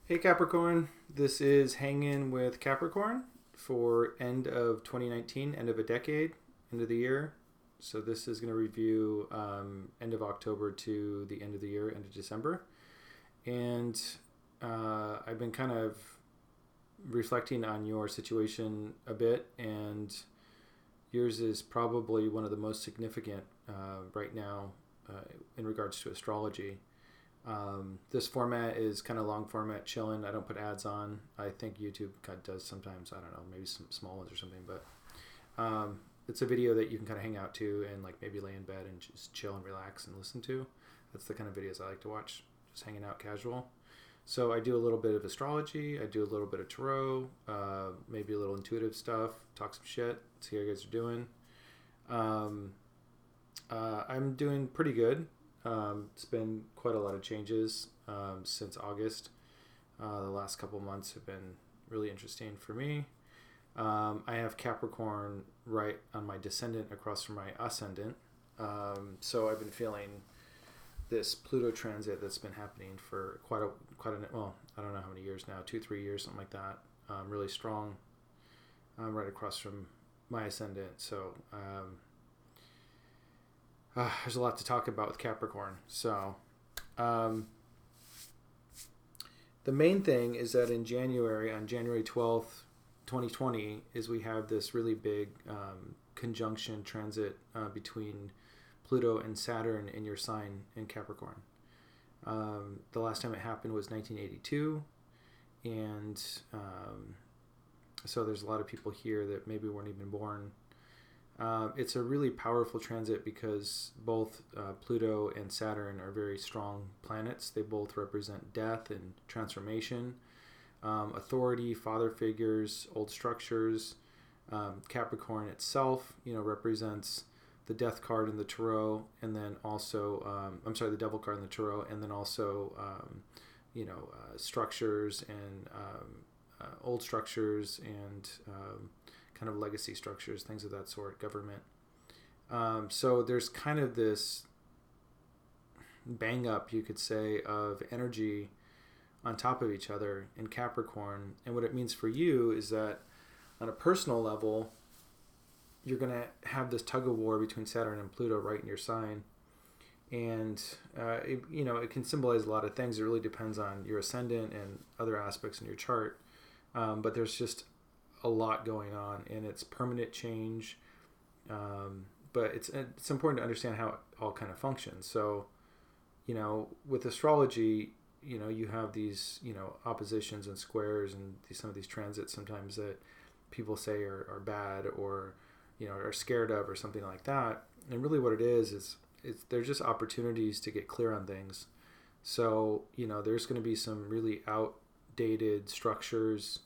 Hey Capricorn, this is Hangin with Capricorn for end of 2019, end of a decade, end of the year. So this is going to review end of October to the end of the year, end of December. And I've been kind of reflecting on your situation a bit, and yours is probably one of the most significant right now in regards to astrology. This format is kind of long format, chilling. I don't put ads on. I think YouTube kind of does sometimes. I don't know, maybe some small ones or something. But it's a video that you can kind of hang out to and like maybe lay in bed and just chill and relax and listen to. That's the kind of videos I like to watch, just hanging out casual. So I do a little bit of astrology. I do a little bit of tarot, maybe a little intuitive stuff, talk some shit, see how you guys are doing. Um, I'm doing pretty good. It's been quite a lot of changes since August. The last couple months have been really interesting for me. I have Capricorn right on my descendant across from my ascendant. So I've been feeling this Pluto transit that's been happening for well, I don't know how many years now, 2-3 years, something like that. Really strong. Right across from my ascendant. So there's a lot to talk about with Capricorn. So, the main thing is that in January, on January 12th, 2020, is we have this really big conjunction transit between Pluto and Saturn in your sign in Capricorn. The last time it happened was 1982, and so there's a lot of people here that maybe weren't even born. It's a really powerful transit because both Pluto and Saturn are very strong planets. They both represent death and transformation, authority, father figures, old structures. Capricorn itself, represents the death card in the tarot, and then also, the devil card in the tarot, and then also, structures and old structures and kind of legacy structures, things of that sort, government. So there's kind of this bang up, you could say, of energy on top of each other in Capricorn. And what it means for you is that on a personal level, you're going to have this tug of war between Saturn and Pluto right in your sign. And, it can symbolize a lot of things. It really depends on your ascendant and other aspects in your chart. But there's just a lot going on, and it's permanent change. But it's important to understand how it all kind of functions. So, with astrology, you have these, oppositions and squares and some of these transits sometimes that people say are bad or, are scared of or something like that. And really what it is they're just opportunities to get clear on things. So, there's going to be some really outdated structures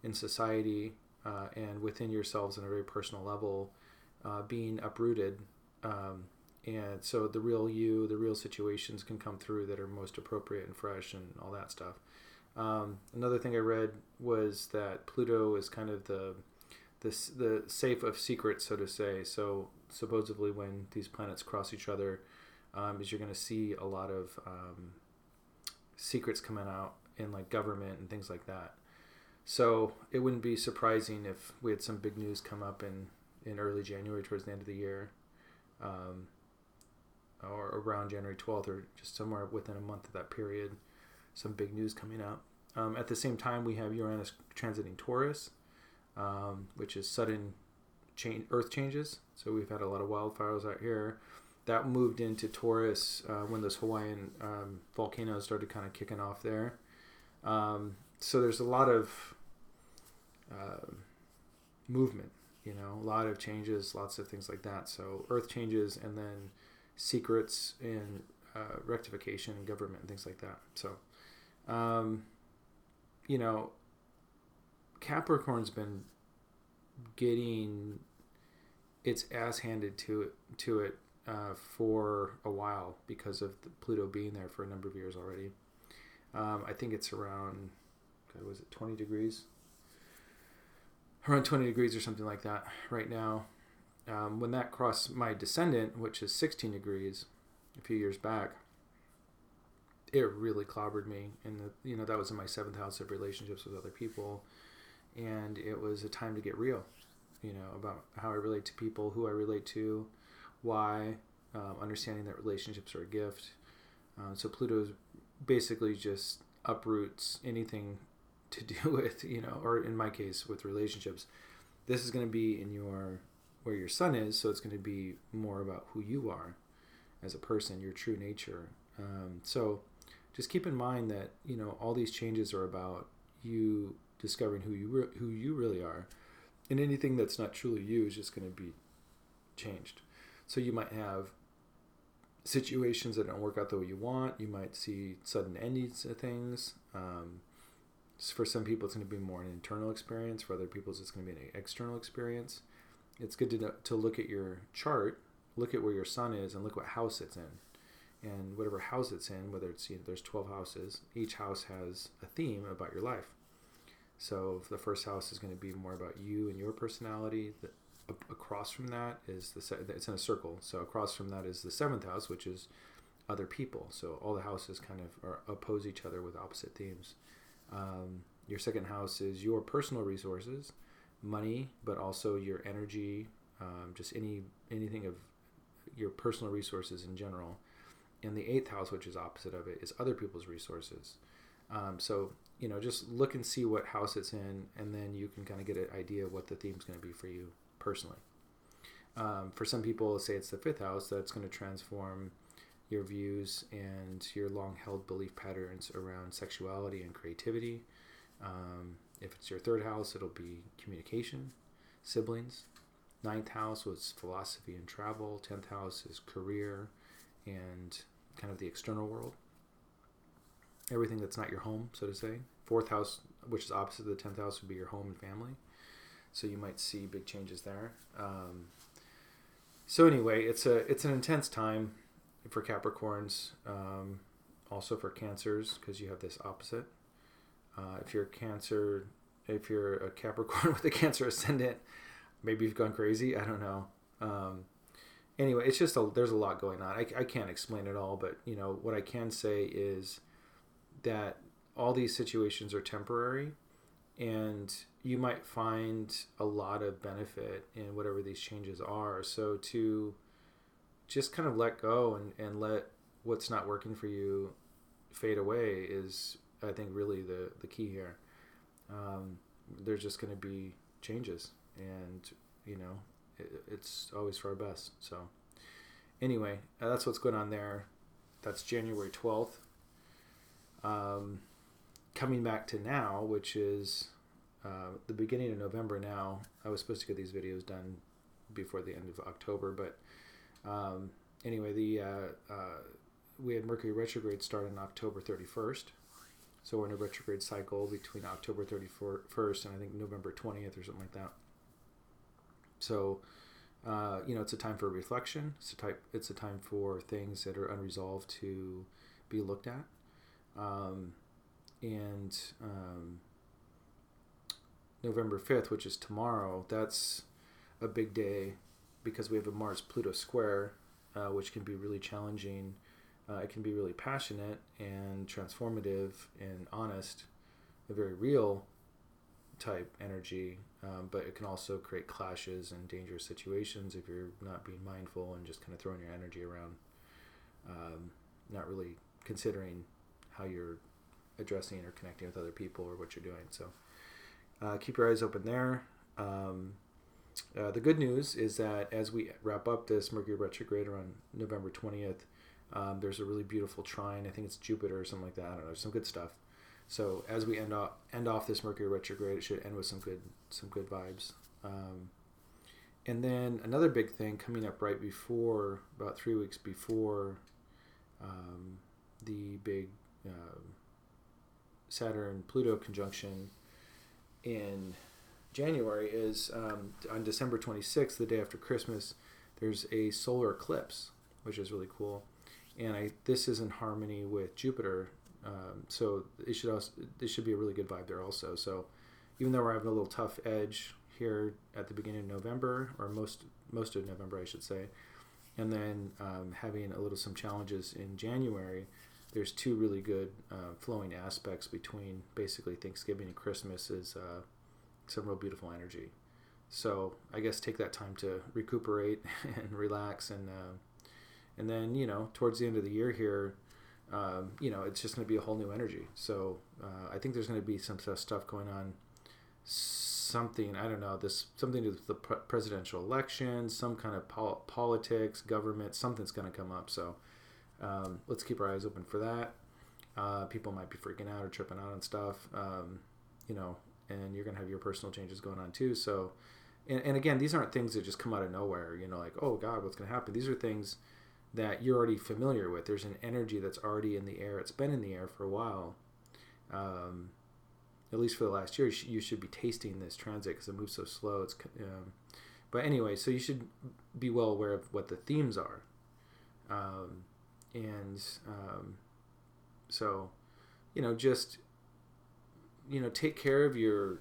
in society and within yourselves on a very personal level being uprooted. And so the real you, the real situations can come through that are most appropriate and fresh and all that stuff. Another thing I read was that Pluto is kind of the safe of secrets, so to say. So supposedly when these planets cross each other, is you're going to see a lot of secrets coming out in like government and things like that. So it wouldn't be surprising if we had some big news come up in early January towards the end of the year, or around January 12th, or just somewhere within a month of that period, some big news coming out. At the same time, we have Uranus transiting Taurus, which is sudden earth changes. So we've had a lot of wildfires out here. That moved into Taurus when those Hawaiian volcanoes started kind of kicking off there. So there's a lot of movement, a lot of changes, lots of things like that. So earth changes and then secrets and rectification and government and things like that. So, Capricorn's been getting its ass handed to it for a while because of Pluto being there for a number of years already. I think it's around, was it 20 degrees? Around 20 degrees or something like that right now. When that crossed my descendant, which is 16 degrees a few years back, it really clobbered me. And that was in my 7th house of relationships with other people, and it was a time to get real. About how I relate to people, who I relate to, why, understanding that relationships are a gift. So Pluto basically just uproots anything to do with, or in my case with relationships. This is going to be where your sun is, so it's going to be more about who you are as a person, your true nature. So just keep in mind that all these changes are about you discovering who you really are, and anything that's not truly you is just going to be changed. So you might have situations that don't work out the way you want. You might see sudden endings of things. For some people, it's going to be more an internal experience. For other people, it's going to be an external experience. It's good to look at your chart, look at where your sun is, and look what house it's in. And whatever house it's in, whether it's there's 12 houses, each house has a theme about your life. So the first house is going to be more about you and your personality. Across from that is it's in a circle. So across from that is the 7th house, which is other people. So all the houses kind of oppose each other with opposite themes. Your 2nd house is your personal resources, money, but also your energy, just anything of your personal resources in general. And the 8th house, which is opposite of it, is other people's resources. So just look and see what house it's in, and then you can kind of get an idea of what the theme's going to be for you personally. For some people, say it's the 5th house, that's going to transform your views and your long-held belief patterns around sexuality and creativity. If it's your 3rd house, it'll be communication, siblings. 9th house was philosophy and travel. 10th house is career and kind of the external world. Everything that's not your home, so to say. 4th house, which is opposite of the 10th house, would be your home and family. So you might see big changes there. So anyway, it's an intense time for Capricorns, also for Cancers, because you have this opposite. If you're a Capricorn with a Cancer ascendant, maybe you've gone crazy. I don't know. Anyway, it's just there's a lot going on. I can't explain it all, but what I can say is that all these situations are temporary, and you might find a lot of benefit in whatever these changes are. So to just kind of let go and let what's not working for you fade away is, I think, really the key here. There's just going to be changes, and it's always for our best. So anyway, that's what's going on there. That's January 12th. Coming back to now, which is the beginning of November now. I was supposed to get these videos done before the end of October, but anyway, we had Mercury retrograde start on October 31st. So we're in a retrograde cycle between October 31st and I think November 20th or something like that. So, it's a time for reflection. It's a time for things that are unresolved to be looked at. November 5th, which is tomorrow, that's a big day because we have a Mars-Pluto square, which can be really challenging. It can be really passionate and transformative and honest, a very real type energy, but it can also create clashes and dangerous situations if you're not being mindful and just kind of throwing your energy around, not really considering how you're addressing or connecting with other people or what you're doing. So keep your eyes open there. The good news is that as we wrap up this Mercury retrograde around November 20th, there's a really beautiful trine. I think it's Jupiter or something like that. I don't know. There's some good stuff. So as we end off this Mercury retrograde, it should end with some good vibes. And then another big thing coming up right before, about 3 weeks before the big Saturn-Pluto conjunction in January is on December 26th, the day after Christmas, there's a solar eclipse, which is really cool. And this is in harmony with Jupiter, so it should be a really good vibe there also. So even though we're having a little tough edge here at the beginning of November, or most of November, I should say, and then having some challenges in January, there's two really good flowing aspects between basically Thanksgiving and Christmas is some real beautiful energy. So I guess take that time to recuperate and relax, and then towards the end of the year here, it's just going to be a whole new energy. So I think there's going to be some stuff going on. Something, I don't know, something to do with the presidential election, some kind of politics, government, something's going to come up. So let's keep our eyes open for that. People might be freaking out or tripping out on stuff, and you're going to have your personal changes going on too. So, and again, these aren't things that just come out of nowhere, like, oh God, what's going to happen? These are things that you're already familiar with. There's an energy that's already in the air. It's been in the air for a while. At least for the last year, you should be tasting this transit because it moves so slow. But anyway, so you should be well aware of what the themes are. So, just, take care of your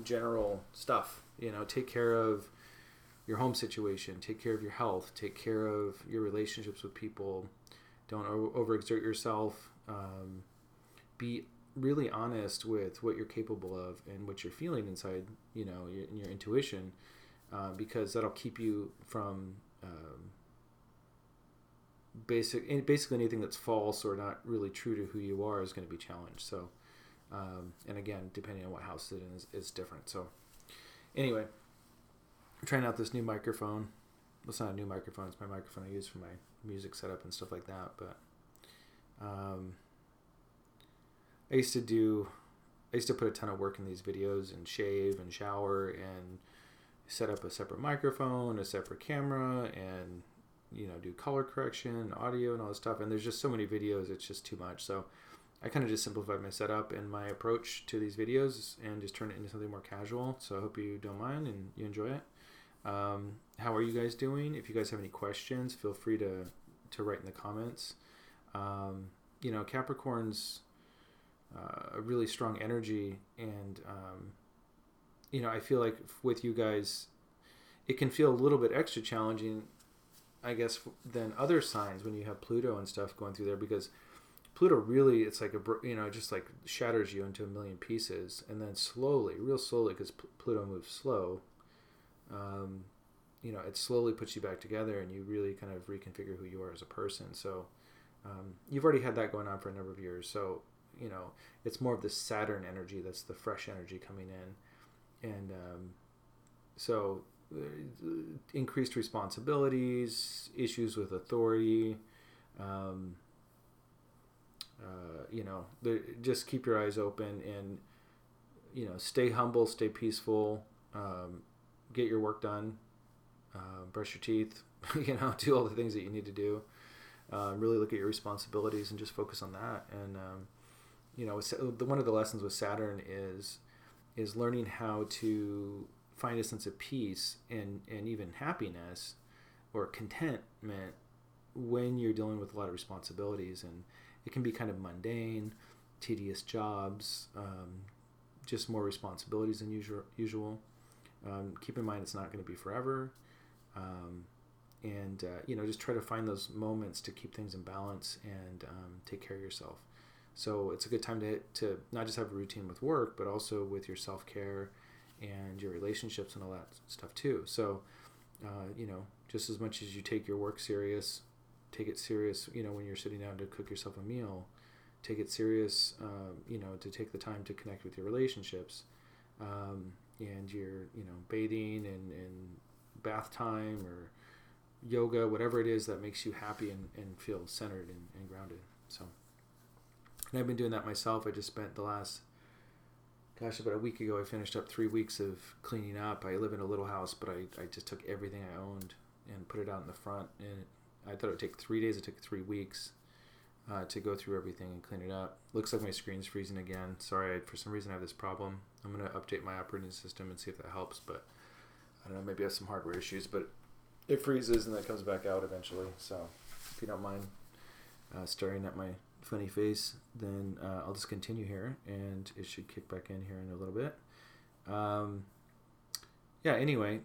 general stuff, take care of your home situation, take care of your health, take care of your relationships with people. Don't overexert yourself. Be really honest with what you're capable of and what you're feeling inside, in your intuition, because that'll keep you from basically anything that's false or not really true to who you are is going to be challenged. So, and again, depending on what house it is, it's different. So anyway, I'm trying out this new microphone. Well, it's not a new microphone. It's my microphone I use for my music setup and stuff like that. But I used to put a ton of work in these videos and shave and shower and set up a separate microphone, a separate camera, and do color correction, audio, and all this stuff. And there's just so many videos, it's just too much. So I kind of just simplified my setup and my approach to these videos and just turned it into something more casual. So I hope you don't mind and you enjoy it. How are you guys doing? If you guys have any questions, feel free to write in the comments. Capricorn's a really strong energy, and I feel like with you guys, it can feel a little bit extra challenging, I guess, than other signs when you have Pluto and stuff going through there, because Pluto really, it's like just like shatters you into a million pieces, and then real slowly, because Pluto moves slow, it slowly puts you back together, and you really kind of reconfigure who you are as a person. So you've already had that going on for a number of years. So it's more of the Saturn energy that's the fresh energy coming in, and so increased responsibilities, issues with authority. Just keep your eyes open and stay humble, stay peaceful, get your work done, brush your teeth, do all the things that you need to do. Really look at your responsibilities and just focus on that. And one of the lessons with Saturn is learning how to find a sense of peace and even happiness or contentment when you're dealing with a lot of responsibilities. And it can be kind of mundane, tedious jobs, just more responsibilities than usual. Keep in mind it's not going to be forever. Just try to find those moments to keep things in balance and take care of yourself. So it's a good time to not just have a routine with work, but also with your self-care and your relationships and all that stuff too. So, just as much as you take your work serious, take it serious, when you're sitting down to cook yourself a meal, take it serious, to take the time to connect with your relationships, and your, bathing and bath time or yoga, whatever it is that makes you happy and feel centered and grounded. So, and I've been doing that myself. I just spent about a week ago, I finished up 3 weeks of cleaning up. I live in a little house, but I just took everything I owned and put it out in the front. And I thought it would take 3 days. It took 3 weeks to go through everything and clean it up. Looks like my screen's freezing again. Sorry, for some reason I have this problem. I'm going to update my operating system and see if that helps. But I don't know, maybe I have some hardware issues. But it freezes and then it comes back out eventually. So if you don't mind staring at my funny face, then I'll just continue here, and it should kick back in here in a little bit. Anyway,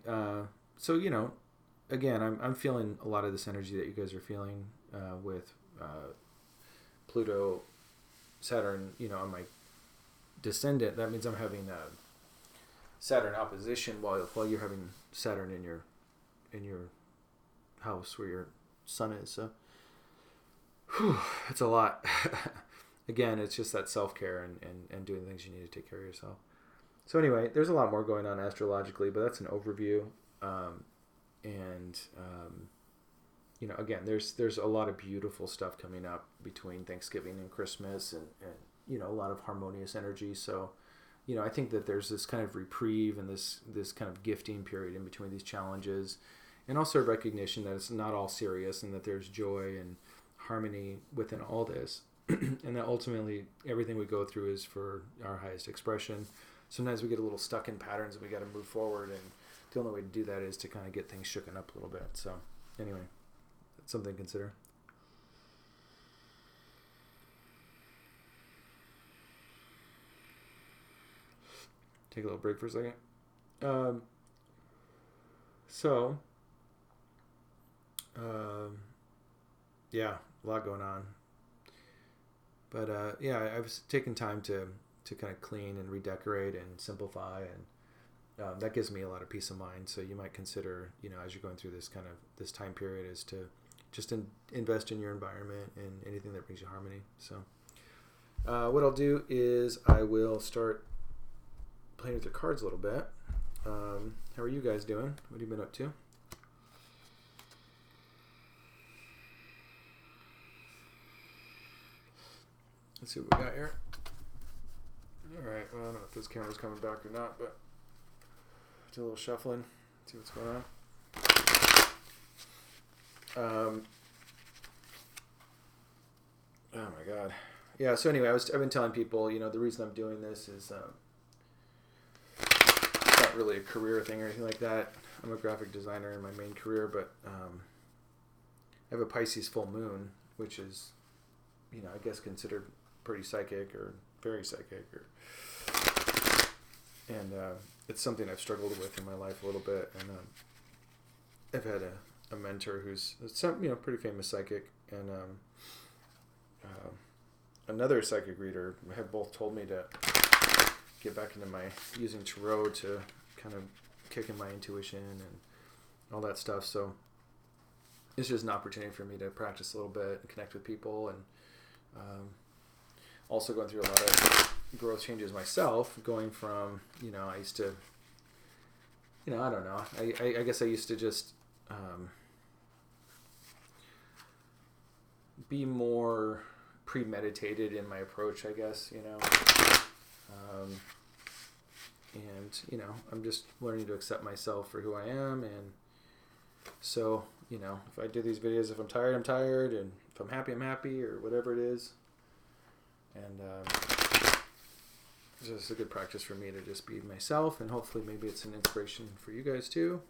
so again, I'm feeling a lot of this energy that you guys are feeling with Pluto, Saturn, on my descendant, that means I'm having Saturn opposition while you're having Saturn in your house where your sun is. So it's a lot. Again, it's just that self-care and doing things you need to take care of yourself. So anyway, there's a lot more going on astrologically, but that's an overview. Again, there's a lot of beautiful stuff coming up between Thanksgiving and Christmas, and a lot of harmonious energy. So, I think that there's this kind of reprieve and this kind of gifting period in between these challenges, and also a recognition that it's not all serious and that there's joy and harmony within all this, and that ultimately everything we go through is for our highest expression. Sometimes we get a little stuck in patterns and we got to move forward, and the only way to do that is to kind of get things shooken up a little bit. So anyway, that's something to consider. Take a little break for a second. Yeah, a lot going on. But I was taking time to kind of clean and redecorate and simplify, and that gives me a lot of peace of mind. So you might consider, as you're going through this time period, is to just invest in your environment and anything that brings you harmony. So what I'll do is I will start playing with your cards a little bit. How are you guys doing? What have you been up to? Let's see what we got here. All right. Well, I don't know if this camera's coming back or not, but do a little shuffling. See what's going on. Oh my God. Yeah. So anyway, I've been telling people, the reason I'm doing this is not really a career thing or anything like that. I'm a graphic designer in my main career, but I have a Pisces full moon, which is, I guess considered pretty psychic or very psychic, and it's something I've struggled with in my life a little bit. And I've had a mentor who's some pretty famous psychic, and another psychic reader have both told me to get back into using tarot to kind of kick in my intuition and all that stuff. So it's just an opportunity for me to practice a little bit and connect with people, and also going through a lot of growth changes myself, going from, I used to, I don't know, I guess I used to just be more premeditated in my approach, I guess, and, I'm just learning to accept myself for who I am. And so, if I do these videos, if I'm tired, I'm tired, and if I'm happy, I'm happy, or whatever it is. And it's just a good practice for me to just be myself, and hopefully maybe it's an inspiration for you guys too,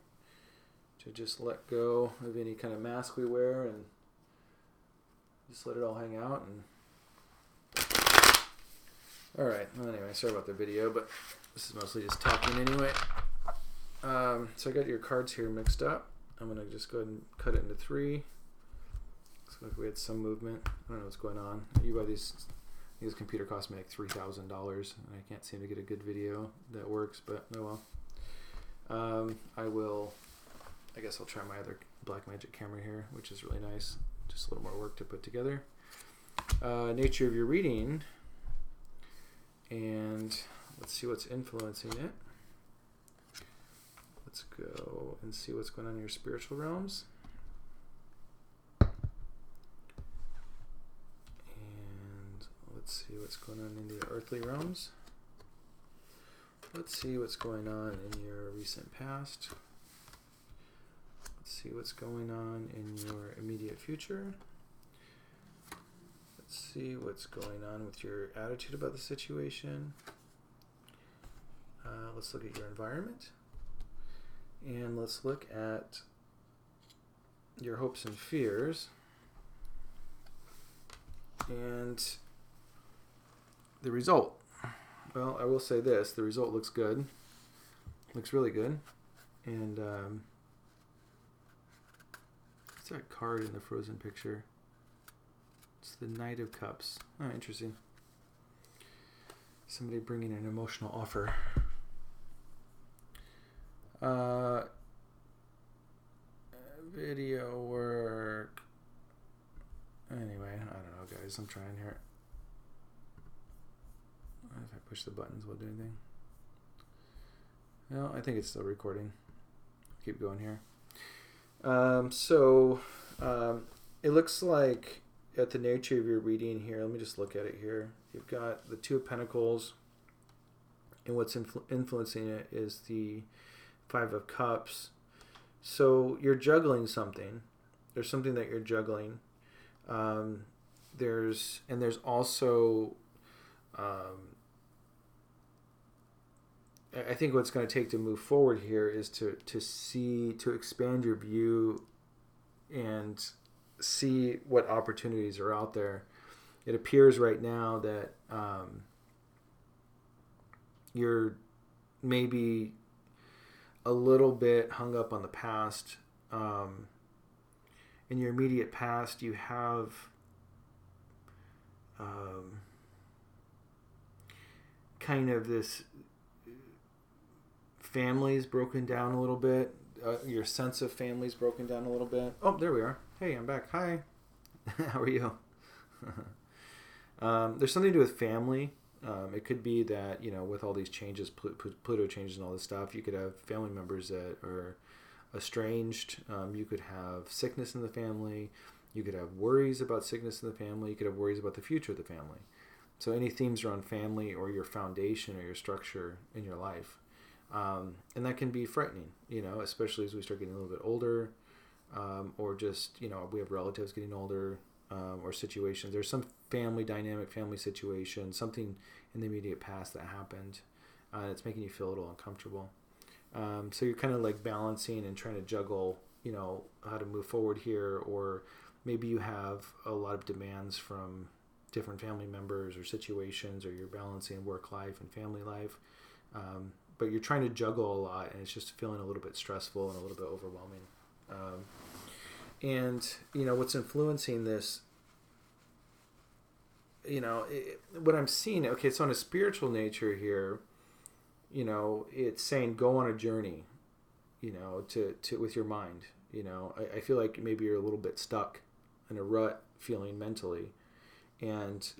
to just let go of any kind of mask we wear and just let it all hang out. And all right, well, anyway, sorry about the video, but this is mostly just talking anyway. So I got your cards here mixed up. I'm going to just go ahead and cut it into 3. Looks like we had some movement. I don't know what's going on. You buy these computer cost me like $3,000, and I can't seem to get a good video that works, but oh well. I guess I'll try my other black magic camera here, which is really nice. Just a little more work to put together. Nature of your reading, and let's see what's influencing it. Let's go and see what's going on in your spiritual realms. Let's see what's going on in the earthly realms. Let's see what's going on in your recent past. Let's see what's going on in your immediate future. Let's see what's going on with your attitude about the situation. Let's look at your environment. And let's look at your hopes and fears. And the result. Well, I will say this. The result looks good. Looks really good. And what's that card in the frozen picture? It's the Knight of Cups. Oh, interesting. Somebody bringing an emotional offer. Video work. Anyway, I don't know, guys. I'm trying here. If I push the buttons, will it do anything? No, I think it's still recording. Keep going here. It looks like at the nature of your reading here, let me just look at it here. You've got the Two of Pentacles, and what's influencing it is the Five of Cups. So you're juggling something. There's something that you're juggling. There's also, I think what's going to take to move forward here is to expand your view and see what opportunities are out there. It appears right now that you're maybe a little bit hung up on the past. In your immediate past, you have kind of this family's broken down a little bit. Your sense of family's broken down a little bit. Oh, there we are. Hey, I'm back. Hi. How are you? There's something to do with family. It could be that, with all these changes, Pluto changes and all this stuff, you could have family members that are estranged. You could have sickness in the family. You could have worries about sickness in the family. You could have worries about the future of the family. So any themes around family or your foundation or your structure in your life. And that can be frightening, especially as we start getting a little bit older, or just, we have relatives getting older, or situations. There's some family dynamic, family situation, something in the immediate past that happened, and it's making you feel a little uncomfortable. So you're kind of like balancing and trying to juggle, how to move forward here, or maybe you have a lot of demands from different family members or situations, or you're balancing work life and family life. But you're trying to juggle a lot, and it's just feeling a little bit stressful and a little bit overwhelming. What's influencing this, what I'm seeing, okay, so on a spiritual nature here, it's saying go on a journey, to with your mind. I feel like maybe you're a little bit stuck in a rut feeling mentally. And,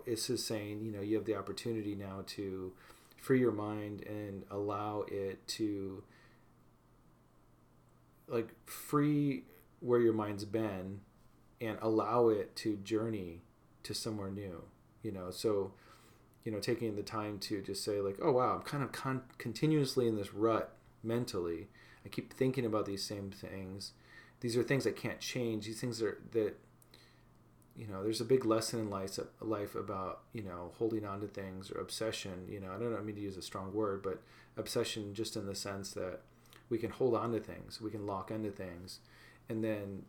it's just saying, you have the opportunity now to free your mind and allow it to, free where your mind's been and allow it to journey to somewhere new, so, taking the time to just say oh, wow, I'm kind of continuously in this rut mentally. I keep thinking about these same things. These are things I can't change. These things that there's a big lesson in life about, holding on to things or obsession. I don't mean to use a strong word, but obsession just in the sense that we can hold on to things, we can lock into things, and then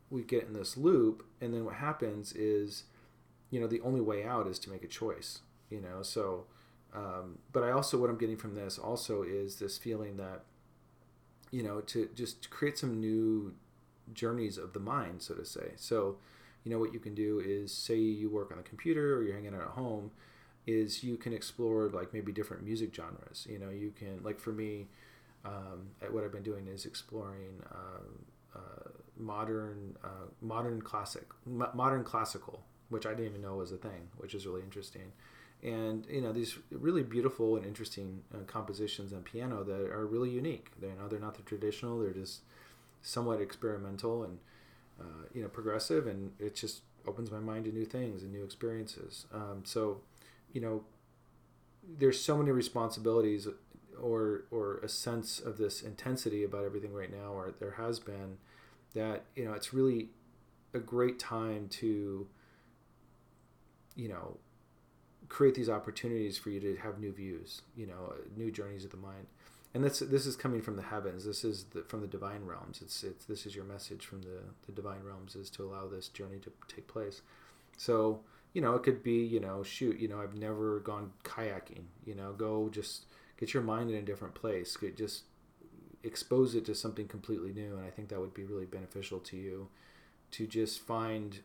we get in this loop, and then what happens is, the only way out is to make a choice, so, but I also, what I'm getting from this also is this feeling that, to just create some new journeys of the mind, so to say. So, what you can do is, say you work on a computer or you're hanging out at home, is you can explore maybe different music genres. You can, for me, what I've been doing is exploring modern classical, which I didn't even know was a thing, which is really interesting. And these really beautiful and interesting compositions on piano that are really unique. They're not the traditional. They're just somewhat experimental and progressive, and it just opens my mind to new things and new experiences. So, there's so many responsibilities or a sense of this intensity about everything right now, or there has been, that, it's really a great time to, create these opportunities for you to have new views, new journeys of the mind. And this is coming from the heavens. This is from the divine realms. This is your message from the divine realms, is to allow this journey to take place. So, it could be, I've never gone kayaking, go just get your mind in a different place. Just expose it to something completely new. And I think that would be really beneficial to you, to just find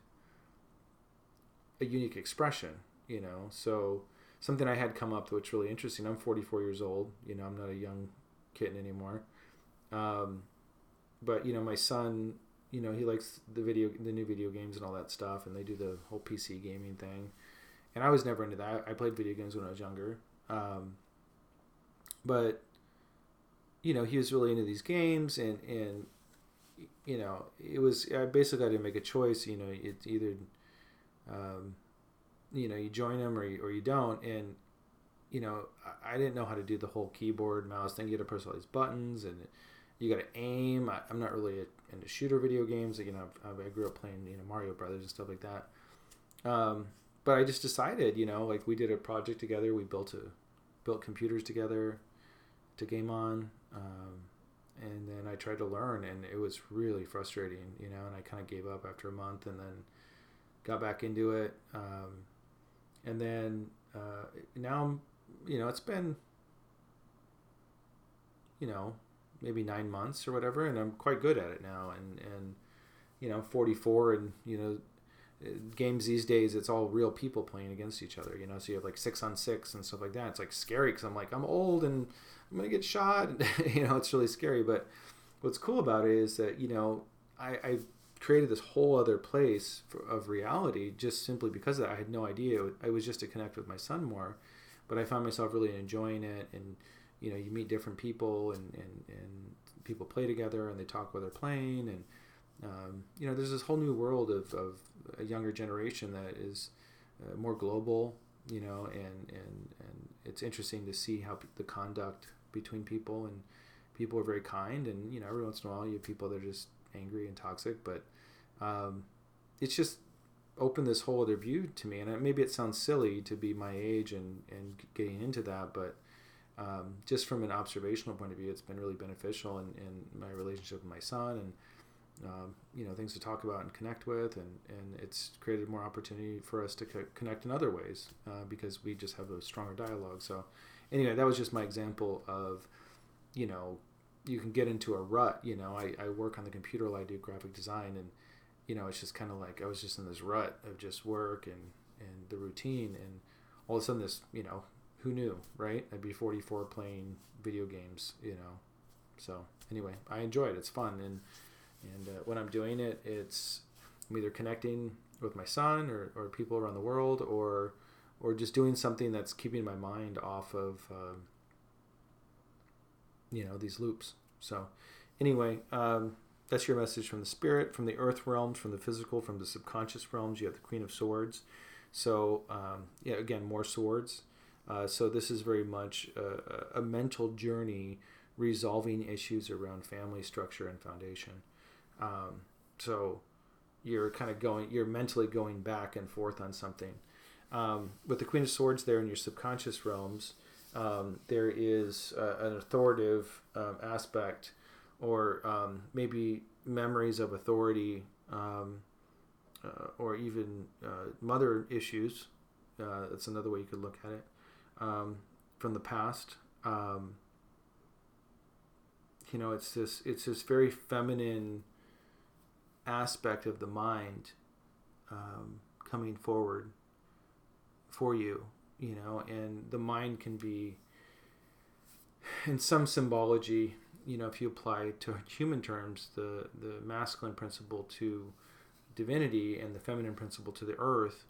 a unique expression, so something I had come up which really interesting. I'm 44 years old, I'm not a young kitten anymore. But my son, he likes the new video games and all that stuff, and they do the whole PC gaming thing, and I was never into that. I played video games when I was younger, but he was really into these games, and it was, I basically had to make a choice. It's either you join them or you don't, and I didn't know how to do the whole keyboard mouse thing. You got to press all these buttons, and you got to aim. I'm not really into shooter video games. I grew up playing Mario Brothers and stuff like that. But I just decided, like, we did a project together. We built computers together to game on, and then I tried to learn, and it was really frustrating, and I kind of gave up after a month, and then got back into it, and then now I'm, it's been maybe 9 months or whatever, and I'm quite good at it now, and I'm 44, and games these days, it's all real people playing against each other, so you have like 6-on-6 and stuff like that. It's like scary because I'm like, I'm old and I'm gonna get shot. It's really scary. But what's cool about it is that I created this whole other place of reality just simply because of that. I had no idea. I was just to connect with my son more, but I found myself really enjoying it. And you meet different people, and people play together, and they talk while they're playing, and there's this whole new world of a younger generation that is more global, and it's interesting to see how the conduct between people, and people are very kind, and every once in a while you have people that are just angry and toxic, but it's just opened this whole other view to me. And maybe it sounds silly to be my age and getting into that, but just from an observational point of view, it's been really beneficial in my relationship with my son, and things to talk about and connect with, and it's created more opportunity for us to connect in other ways, because we just have a stronger dialogue. So anyway, that was just my example of, you can get into a rut. I work on the computer while I do graphic design, and it's just kind of like I was just in this rut of just work and the routine, and all of a sudden this, who knew, right? I'd be 44 playing video games, so anyway, I enjoy it. It's fun, and when I'm doing it, I'm either connecting with my son or people around the world, or just doing something that's keeping my mind off of these loops. So anyway, that's your message from the spirit, from the earth realms, from the physical, from the subconscious realms. You have the Queen of Swords. So again, more swords. So this is very much a mental journey resolving issues around family structure and foundation. So you're kind of you're mentally going back and forth on something. With the Queen of Swords there in your subconscious realms, there is an authoritative aspect, or maybe memories of authority, or even mother issues. That's another way you could look at it, from the past. It's this very feminine aspect of the mind coming forward for you, and the mind can be, in some symbology, if you apply to human terms, the masculine principle to divinity and the feminine principle to the earth,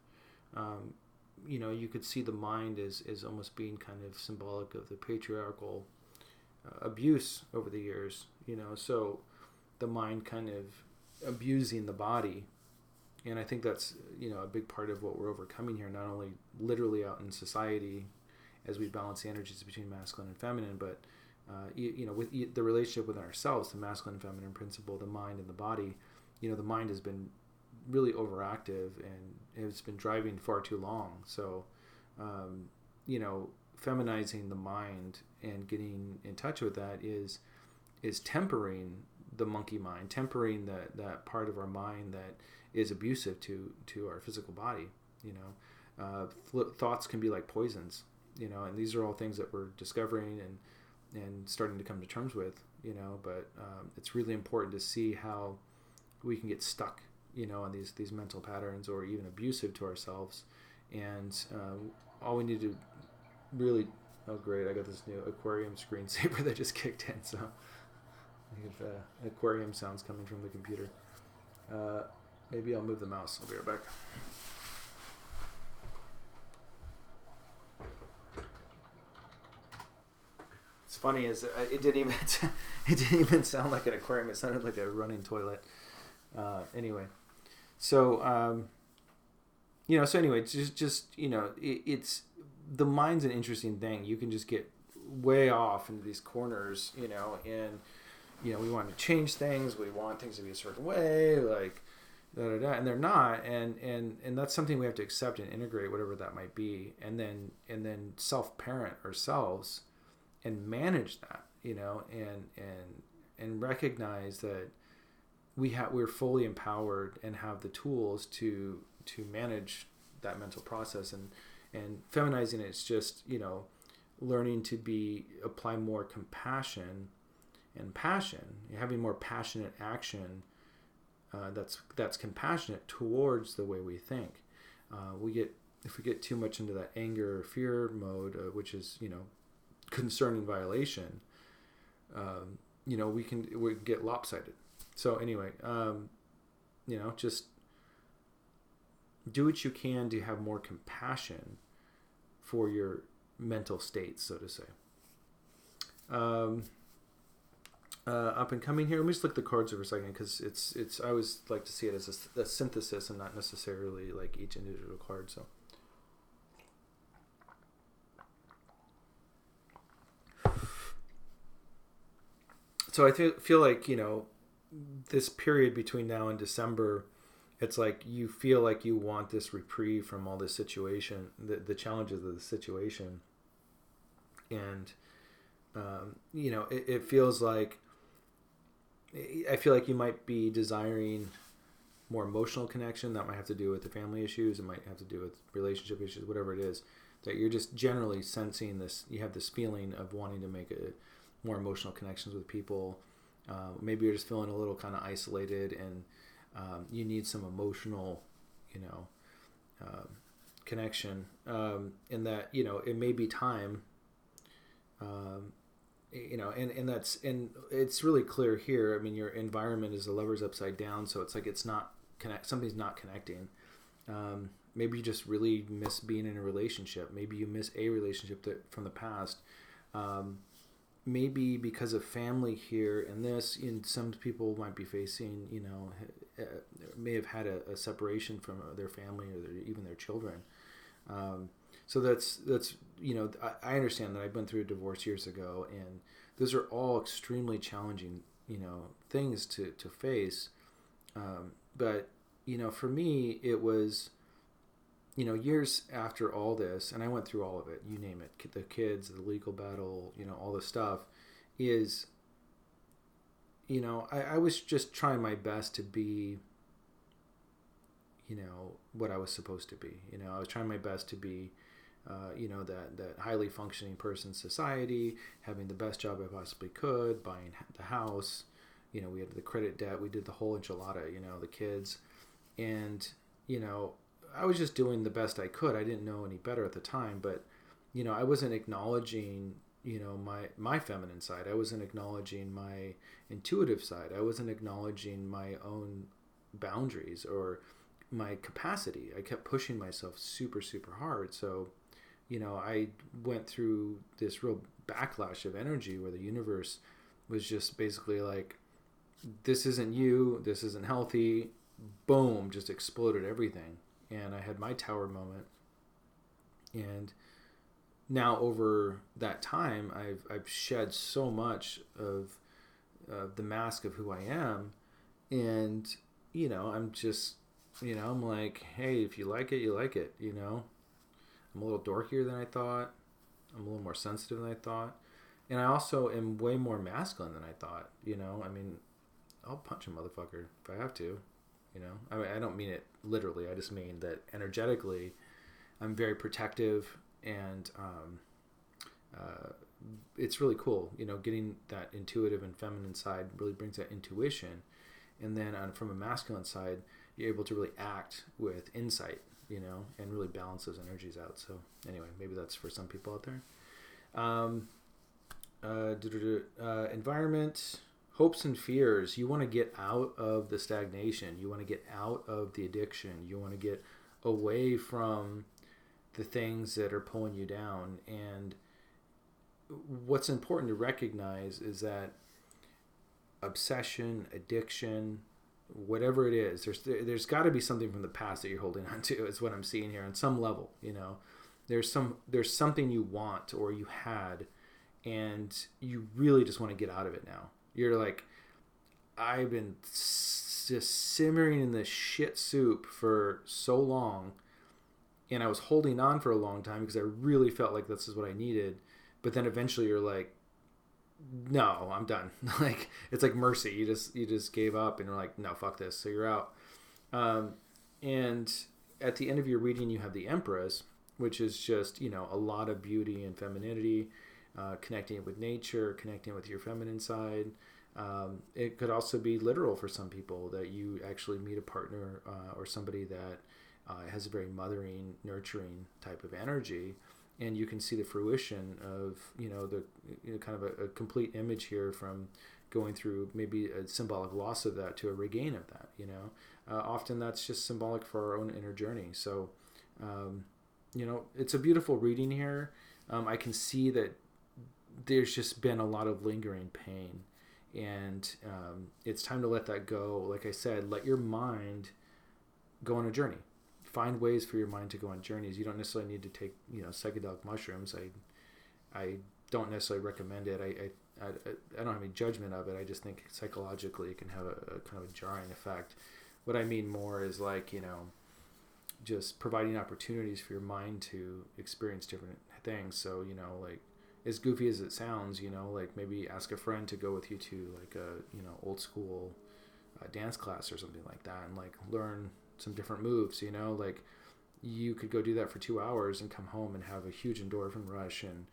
you could see the mind as almost being kind of symbolic of the patriarchal abuse over the years, so the mind kind of abusing the body. And I think that's, a big part of what we're overcoming here, not only literally out in society as we balance the energies between masculine and feminine, but with the relationship within ourselves, the masculine and feminine principle, the mind and the body. The mind has been really overactive, and it's been driving far too long. So feminizing the mind and getting in touch with that is tempering the monkey mind, tempering that part of our mind that is abusive to our physical body. Thoughts can be like poisons, and these are all things that we're discovering and starting to come to terms with, but it's really important to see how we can get stuck on these mental patterns, or even abusive to ourselves. And all we need to really, oh great, I got this new aquarium screensaver that just kicked in, so I have aquarium sounds coming from the computer. Maybe I'll move the mouse. I'll be right back. It's funny is it didn't even sound like an aquarium. It sounded like a running toilet. Anyway, so it's the mind's an interesting thing. You can just get way off into these corners, and we want to change things. We want things to be a certain way, like and they're not, and that's something we have to accept and integrate, whatever that might be, and then self-parent ourselves and manage that, and recognize that we're fully empowered and have the tools to manage that mental process, and feminizing it's just learning to apply more compassion and passion, having more passionate action that's compassionate towards the way we think. If we get too much into that anger or fear mode, which is concerning violation, we get lopsided. So anyway, just do what you can to have more compassion for your mental states, so to say. Up and coming here, let me just look at the cards for a second, because it's I always like to see it as a synthesis and not necessarily like each individual card. So I feel like, this period between now and December, it's like you feel like you want this reprieve from all this situation, the challenges of the situation. And, it feels like, I feel like you might be desiring more emotional connection. That might have to do with the family issues. It might have to do with relationship issues, whatever it is, that you're just generally sensing this, you have this feeling of wanting to make more emotional connections with people. Maybe you're just feeling a little kind of isolated, and you need some emotional, connection. And that, it may be time, and it's really clear here. I mean, your environment is the Lover's upside down, so it's like something's not connecting. Maybe you just really miss being in a relationship. Maybe you miss a relationship from the past. Maybe because of family here, and some people might be facing, may have had a separation from their family, or even their children. So that's I understand that. I've been through a divorce years ago, and those are all extremely challenging, things to face. But for me, it was, years after all this, and I went through all of it, you name it, the kids, the legal battle, all this stuff, is, I was just trying my best to be, what I was supposed to be. I was trying my best to be, that highly functioning person in society, having the best job I possibly could, buying the house, we had the credit debt, we did the whole enchilada, the kids, and, I was just doing the best I could. I didn't know any better at the time, but, I wasn't acknowledging, my feminine side. I wasn't acknowledging my intuitive side. I wasn't acknowledging my own boundaries or my capacity. I kept pushing myself super, super hard. So, I went through this real backlash of energy where the universe was just basically like, this isn't you, this isn't healthy. Boom, just exploded everything. And I had my tower moment. And now over that time, I've shed so much of the mask of who I am. And, I'm just, I'm like, hey, if you like it, you like it, I'm a little dorkier than I thought. I'm a little more sensitive than I thought. And I also am way more masculine than I thought, I mean, I'll punch a motherfucker if I have to, I mean, I don't mean it literally. I just mean that energetically, I'm very protective, and it's really cool, getting that intuitive and feminine side really brings that intuition. And then from a masculine side, you're able to really act with insight, and really balance those energies out. So anyway, maybe that's for some people out there. Environment, hopes and fears. You want to get out of the stagnation. You want to get out of the addiction. You want to get away from the things that are pulling you down. And what's important to recognize is that obsession, addiction, whatever it is, there's got to be something from the past that you're holding on to, is what I'm seeing here on some level. There's something you want or you had, and you really just want to get out of it now. You're like, I've been just simmering in this shit soup for so long, and I was holding on for a long time because I really felt like this is what I needed. But then eventually you're like, no, I'm done. Like, it's like mercy. You just gave up and you're like, no, fuck this. So you're out. And at the end of your reading, you have the Empress, which is just, a lot of beauty and femininity, connecting with nature, connecting with your feminine side. It could also be literal for some people, that you actually meet a partner or somebody that has a very mothering, nurturing type of energy. And you can see the fruition of, the kind of a complete image here, from going through maybe a symbolic loss of that to a regain of that. Often that's just symbolic for our own inner journey. So, it's a beautiful reading here. I can see that there's just been a lot of lingering pain, and it's time to let that go. Like I said, let your mind go on a journey. Find ways for your mind to go on journeys. You don't necessarily need to take, psychedelic mushrooms. I don't necessarily recommend it. I don't have any judgment of it. I just think psychologically it can have a kind of a jarring effect. What I mean more is like, just providing opportunities for your mind to experience different things. So, like, as goofy as it sounds, like maybe ask a friend to go with you to like a, old school dance class or something like that, and like learn some different moves. Like, you could go do that for 2 hours and come home and have a huge endorphin rush and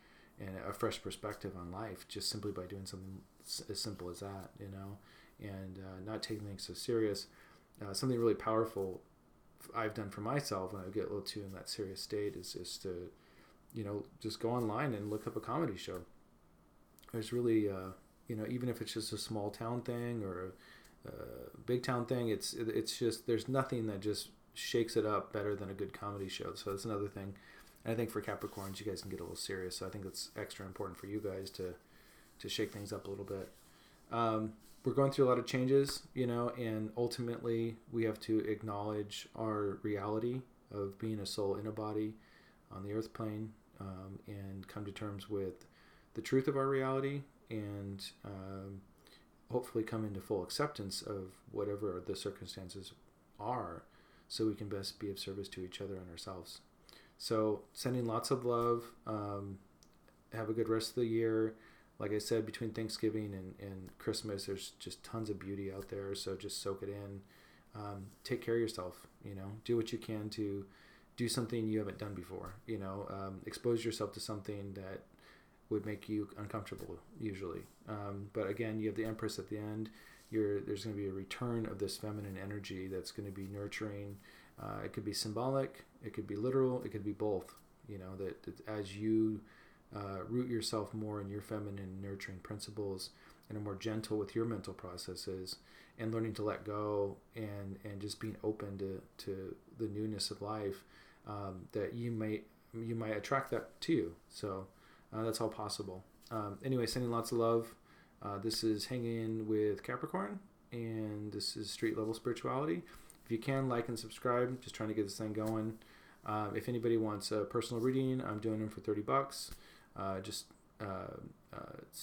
a fresh perspective on life, just simply by doing something as simple as that, and not taking things so serious. Something really powerful I've done for myself when I get a little too in that serious state is just to, just go online and look up a comedy show. There's really, even if it's just a small town thing or a big town thing, it's just, there's nothing that just shakes it up better than a good comedy show. So that's another thing. And I think for Capricorns, you guys can get a little serious. So I think it's extra important for you guys to shake things up a little bit. We're going through a lot of changes, and ultimately we have to acknowledge our reality of being a soul in a body on the earth plane, and come to terms with the truth of our reality, and hopefully come into full acceptance of whatever the circumstances are, so we can best be of service to each other and ourselves. So sending lots of love. Have a good rest of the year. Like I said, between Thanksgiving and Christmas, there's just tons of beauty out there. So just soak it in. Take care of yourself. Do what you can to do something you haven't done before. Expose yourself to something that would make you uncomfortable usually. But again, you have the Empress at the end. There's going to be a return of this feminine energy that's going to be nurturing. It could be symbolic. It could be literal. It could be both. That as you root yourself more in your feminine nurturing principles and are more gentle with your mental processes, and learning to let go and just being open to the newness of life, that you might attract that to you. So that's all possible. Anyway, sending lots of love. This is Hangin with Capricorn, and this is Street Level Spirituality. If you can, like and subscribe. Just trying to get this thing going. If anybody wants a personal reading, I'm doing them for $30.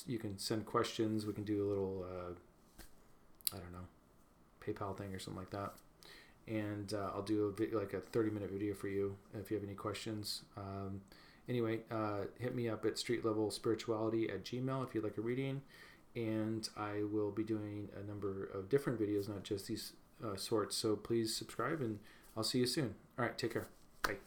You can send questions. We can do a little, PayPal thing or something like that. And I'll do like a 30-minute video for you if you have any questions. Anyway, hit me up at streetlevelspirituality@gmail.com if you'd like a reading. And I will be doing a number of different videos, not just these sorts. So please subscribe, and I'll see you soon. All right, take care. Bye.